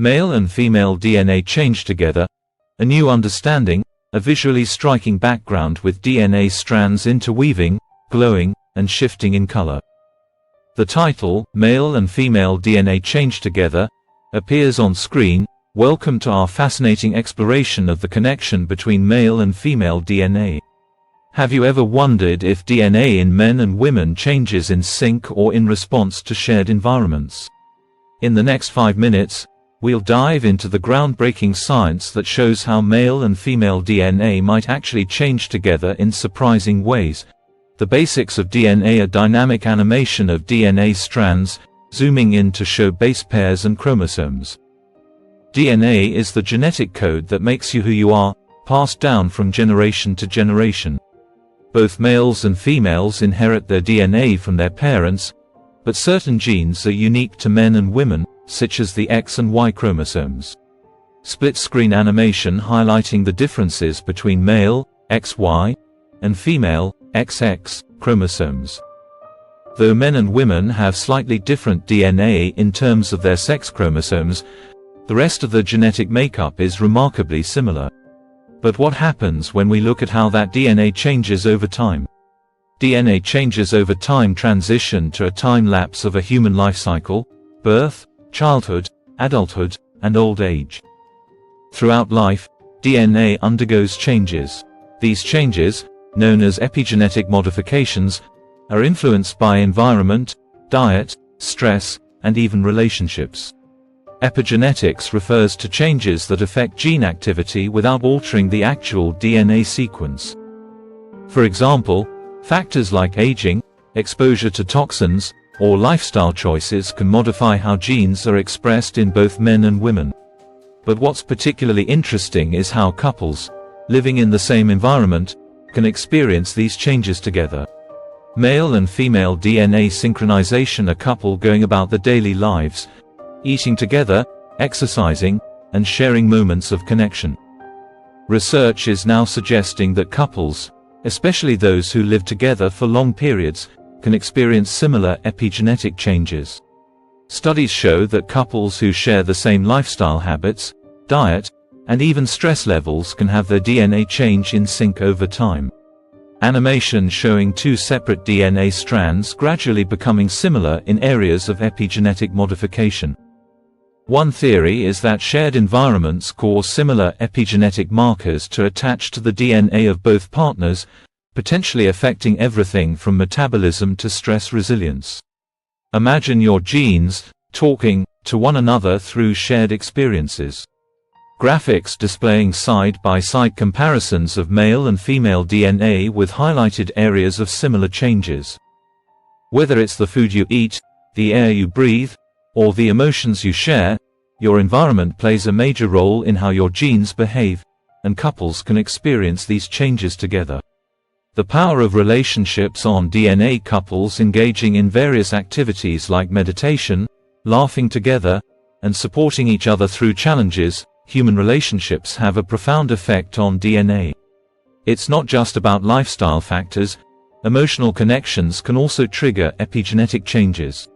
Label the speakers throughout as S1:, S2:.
S1: Male and female DNA change together. A new understanding, a visually striking background with DNA strands interweaving, glowing, and shifting in color. The title, Male and Female DNA Change Together, appears on screen. Welcome to our fascinating exploration of the connection between male and female DNA. Have you ever wondered if DNA in men and women changes in sync or in response to shared environments? In the next 5 minutes, we'll dive into the groundbreaking science that shows how male and female DNA might actually change together in surprising ways. The basics of DNA: a dynamic animation of DNA strands, zooming in to show base pairs and chromosomes. DNA is the genetic code that makes you who you are, passed down from generation to generation. Both males and females inherit their DNA from their parents, but certain genes are unique to men and women, such as the X and Y chromosomes. Split-screen animation highlighting the differences between male, XY, and female, XX, chromosomes. Though men and women have slightly different DNA in terms of their sex chromosomes, the rest of the genetic makeup is remarkably similar. But what happens when we look at how that DNA changes over time? DNA changes over time transition to a time lapse of a human life cycle: birth, childhood, adulthood, and old age. Throughout life, DNA undergoes changes. These changes, known as epigenetic modifications, are influenced by environment, diet, stress, and even relationships. Epigenetics refers to changes that affect gene activity without altering the actual DNA sequence. For example, factors like aging, exposure to toxins, or lifestyle choices can modify how genes are expressed in both men and women. But what's particularly interesting is how couples, living in the same environment, can experience these changes together. Male and female DNA synchronization: a couple going about their daily lives, eating together, exercising, and sharing moments of connection. Research is now suggesting that couples, especially those who live together for long periods, can experience similar epigenetic changes. Studies show that couples who share the same lifestyle habits, diet, and even stress levels can have their DNA change in sync over time. Animation showing two separate DNA strands gradually becoming similar in areas of epigenetic modification. One theory is that shared environments cause similar epigenetic markers to attach to the DNA of both partners, potentially affecting everything from metabolism to stress resilience. Imagine your genes talking to one another through shared experiences. Graphics displaying side-by-side comparisons of male and female DNA with highlighted areas of similar changes. Whether it's the food you eat, the air you breathe, or the emotions you share, your environment plays a major role in how your genes behave, and couples can experience these changes together. The power of relationships on DNA: couples engaging in various activities like meditation, laughing together, and supporting each other through challenges. Human relationships have a profound effect on DNA. It's not just about lifestyle factors. Emotional connections can also trigger epigenetic changes.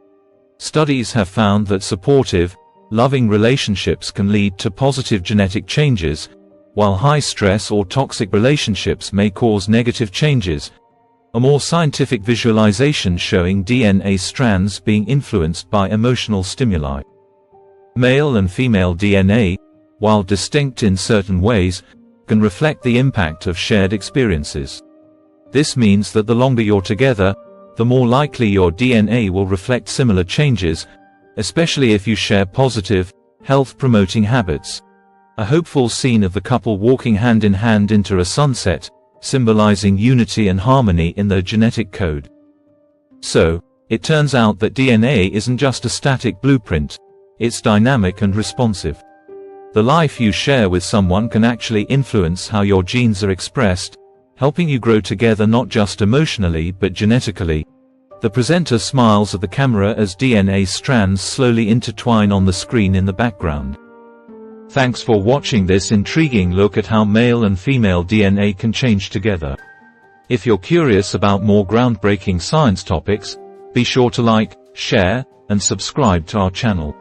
S1: Studies have found that supportive, loving relationships can lead to positive genetic changes, while high-stress or toxic relationships may cause negative changes. A more scientific visualization showing DNA strands being influenced by emotional stimuli. Male and female DNA, while distinct in certain ways, can reflect the impact of shared experiences. This means that the longer you're together, the more likely your DNA will reflect similar changes, especially if you share positive, health-promoting habits. A hopeful scene of the couple walking hand in hand into a sunset, symbolizing unity and harmony in their genetic code. So, it turns out that DNA isn't just a static blueprint, it's dynamic and responsive. The life you share with someone can actually influence how your genes are expressed, helping you grow together not just emotionally but genetically. The presenter smiles at the camera as DNA strands slowly intertwine on the screen in the background. Thanks for watching this intriguing look at how male and female DNA can change together. If you're curious about more groundbreaking science topics, be sure to like, share, and subscribe to our channel.